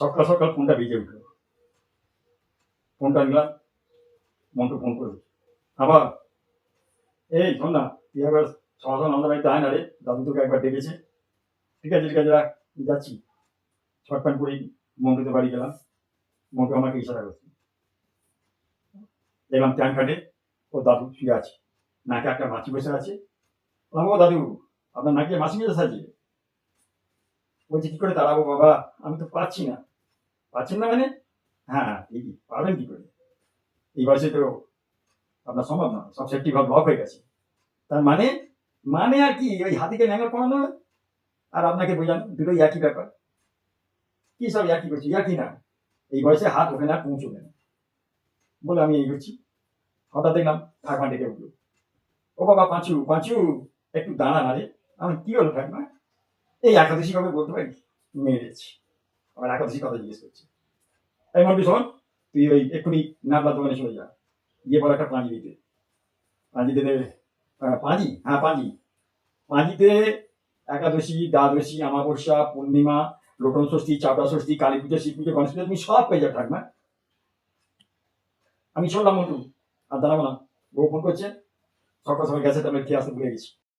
সকাল সকাল ফোনটা বেজে উঠলো, ফোনটা নিলাম, মন্টু ফোন করবে আবার, এই শোন না, তুই একবার সমাধান আমাদের বাড়িতে আয় না রে, দাদু তোকে একবার ডেকেছে। ঠিক আছে ঠিক আছে, রাখ, যাচ্ছি। শর্ট প্যান্ট পরেই মন্টুতে বাড়ি গেলাম। মন্টু আমাকে ইশারা করছে, দেখলাম ট্যাঙ্ক খাটে ও দাদু শুয়ে আছে, নাকে একটা মাছি বসে আছে। বললাম, ও দাদু, আপনার নাকে মাছি মেজাজ আছে? বলছে, কি করে তাড়াবো বাবা, আমি তো পাচ্ছি না। পাচ্ছেন না মানে? হ্যাঁ ঠিকই, পারবেন কি করে, এই বয়সে তো আপনার সম্ভব না, সব সেফটি ভাব লক হয়ে গেছে। তার মানে, মানে আর কি, ওই হাতিকে ন্যাঙর করানো আর আপনাকে বোঝানো, দুটোই একই ব্যাপার। কি সব একই করছি, একই না, এই বয়সে হাত ওখানে আর পৌঁছবে না বলে আমি এই করছি। হঠাৎ দেখলাম ঠাকুমা ডেকে উঠলো, ও বাবা পাঁচু পাঁচু, একটু দাঁড়া না রে। আমি, কি হলো ঠাকুমা? এই একাদশী কবে বলতে পারি? মেরেছি, আবার একাদশী কথা জিজ্ঞেস করছি। এই মন্টু শোন, তুই ওই এক্ষুনি নাবলার দোকানে চলে যা, গিয়ে পর একটা পাঁজি দিতে। পাঁজি দিতে, পাঁজি, হ্যাঁ পাঁজি। পাঁজিতে একাদশী, দ্বাদশী, অমাবস্যা, পূর্ণিমা, লোটন ষষ্ঠী, চাপড়া ষষ্ঠী, কালী পুজো, শিব পুজো, গণেশ পুজো, তুমি সব পেয়ে যাবে ঠাকুমা। আমি শুনলাম মন্টু, আর দাঁড়াবো না, বউ ফোন করছে, সকাল সকাল গেছে, তাহলে খেয়ে আসতে ভুলে গেছি।